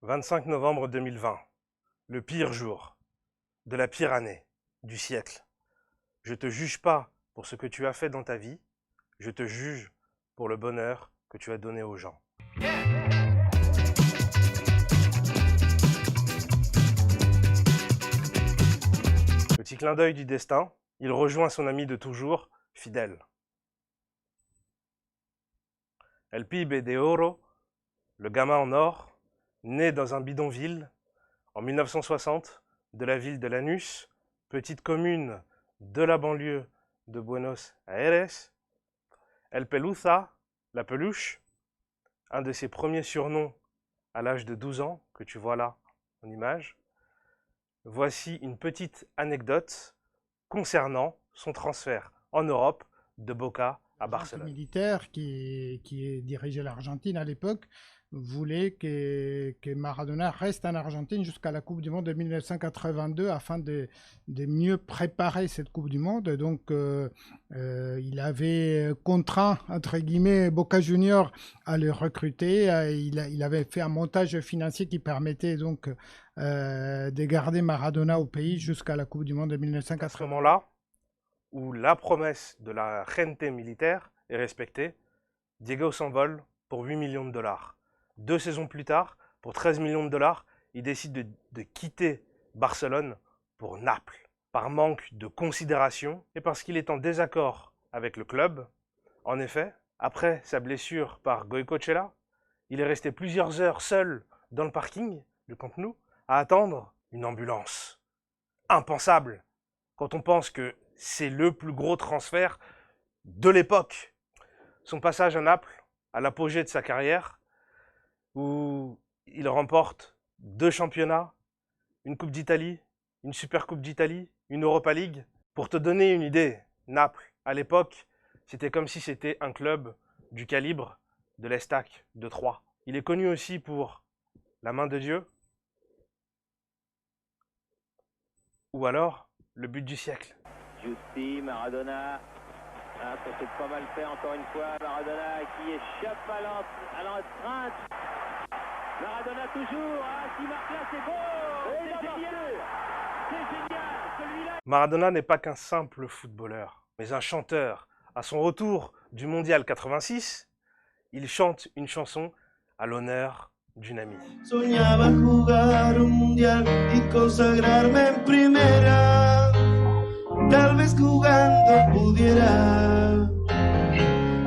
25 novembre 2020, le pire jour, de la pire année, du siècle. Je te juge pas pour ce que tu as fait dans ta vie, je te juge pour le bonheur que tu as donné aux gens. Petit clin d'œil du destin, il rejoint son ami de toujours, Fidel. El Pibe de Oro, le gamin en or, né dans un bidonville en 1960 de la ville de Lanús, petite commune de la banlieue de Buenos Aires. El Pelusa, la peluche, un de ses premiers surnoms à l'âge de 12 ans, que tu vois là en image. Voici une petite anecdote concernant son transfert en Europe de Boca à Barcelone. Le militaire qui dirigeait l'Argentine à l'époque voulait que Maradona reste en Argentine jusqu'à la Coupe du Monde de 1982 afin de mieux préparer cette Coupe du Monde. Donc, il avait contraint, entre guillemets, Boca Juniors à le recruter. Il avait fait un montage financier qui permettait donc de garder Maradona au pays jusqu'à la Coupe du Monde de 1980. À ce moment-là, où la promesse de la gente militaire est respectée, Diego s'envole pour 8 millions de dollars. 2 saisons plus tard, pour 13 millions de dollars, il décide de quitter Barcelone pour Naples. Par manque de considération et parce qu'il est en désaccord avec le club. En effet, après sa blessure par Goycochea, il est resté plusieurs heures seul dans le parking du Camp Nou à attendre une ambulance. Impensable quand on pense que c'est le plus gros transfert de l'époque. Son passage à Naples, à l'apogée de sa carrière, où il remporte 2 championnats, une Coupe d'Italie, une Super Coupe d'Italie, une Europa League. Pour te donner une idée, Naples, à l'époque, c'était comme si c'était un club du calibre de l'Estac de Troyes. Il est connu aussi pour la main de Dieu, ou alors le but du siècle. Giusti, Maradona, ça c'est pas mal fait encore une fois, Maradona qui échappe à l'empreinte. Maradona toujours, qui marque là, c'est beau, c'est génial, celui-là. Maradona n'est pas qu'un simple footballeur, mais un chanteur. À son retour du Mondial 86, il chante une chanson à l'honneur d'une amie. Soñaba jugar un mundial y consagrarme en primera. Tal vez jugando pudiera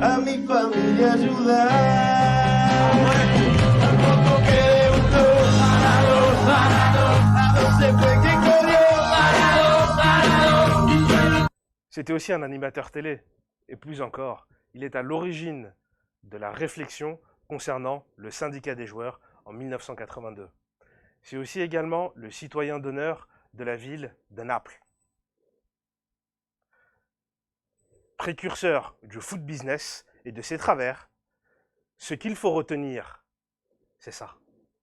a mi familia ayudar. Tampoco que gustó, Maradona se fue que corrió, Maradona. C'était aussi un animateur télé, et plus encore, il est à l'origine de la réflexion concernant le syndicat des joueurs en 1982. C'est aussi également le citoyen d'honneur de la ville de Naples. Précurseur du foot business et de ses travers, ce qu'il faut retenir, c'est ça.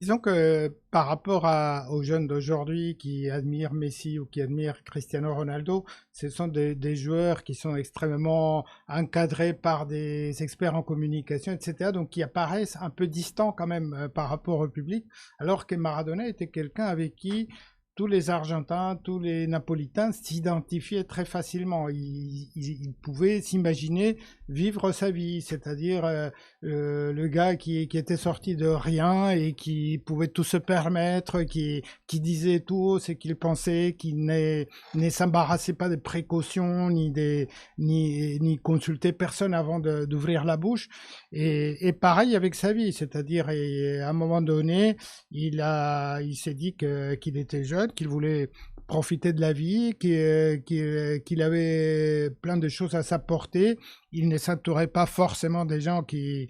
Disons que par rapport aux jeunes d'aujourd'hui qui admirent Messi ou qui admirent Cristiano Ronaldo, ce sont des joueurs qui sont extrêmement encadrés par des experts en communication, etc. Donc qui apparaissent un peu distants quand même par rapport au public, alors que Maradona était quelqu'un avec qui tous les Argentins, tous les Napolitains s'identifiaient très facilement. Ils pouvaient s'imaginer vivre sa vie, c'est-à-dire le gars qui était sorti de rien et qui pouvait tout se permettre, qui disait tout haut ce qu'il pensait, qui ne s'embarrassait pas des précautions ni consultait personne avant d'ouvrir la bouche. Et pareil avec sa vie, c'est-à-dire à un moment donné, il s'est dit qu'il était jeune, qu'il voulait profiter de la vie, qu'il avait plein de choses à s'apporter. Il ne s'entourait pas forcément des gens qui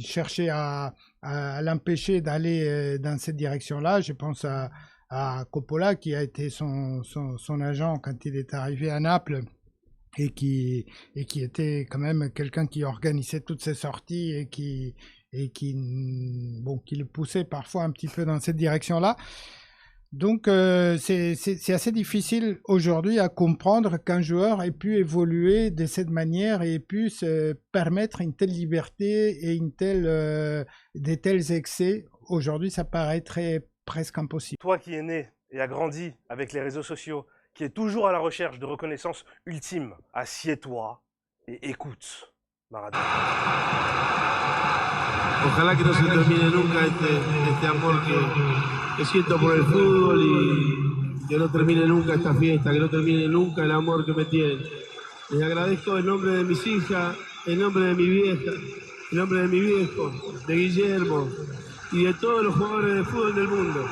cherchaient à l'empêcher d'aller dans cette direction-là. Je pense à Coppola, qui a été son agent quand il est arrivé à Naples, et qui était quand même quelqu'un qui organisait toutes ses sorties et qui le poussait parfois un petit peu dans cette direction-là. Donc c'est assez difficile aujourd'hui à comprendre qu'un joueur ait pu évoluer de cette manière et ait pu se permettre une telle liberté et de tels excès aujourd'hui, ça paraîtrait presque impossible. Toi qui es né et a grandi avec les réseaux sociaux, qui est toujours à la recherche de reconnaissance ultime, assieds-toi et écoute Maradona. Ojalá que no se termine nunca este amor que siento por el fútbol y que no termine nunca esta fiesta, que no termine nunca el amor que me tienen. Les agradezco en nombre de mis hijas, en nombre de mi vieja, en nombre de mi viejo, de Guillermo y de todos los jugadores de fútbol del mundo.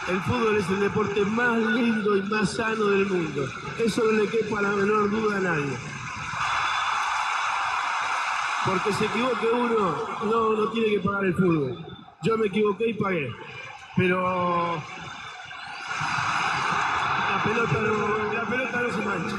El fútbol es el deporte más lindo y más sano del mundo. Eso no le quepa la menor duda a nadie. Porque se equivoque uno, no tiene que pagar el fútbol. Yo me equivoqué y pagué. Pero la pelota no se mancha.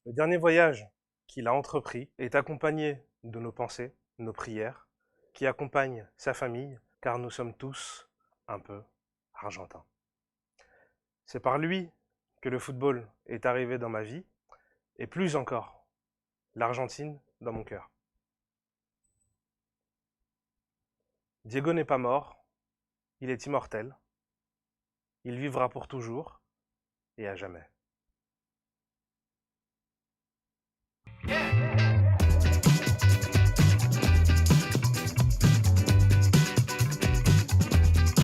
Le dernier voyage qu'il a entrepris est accompagné de nos pensées, nos prières, qui accompagnent sa famille, car nous sommes tous un peu argentins. C'est par lui que le football est arrivé dans ma vie, et plus encore, l'Argentine dans mon cœur. Diego n'est pas mort, il est immortel, il vivra pour toujours et à jamais. Yeah.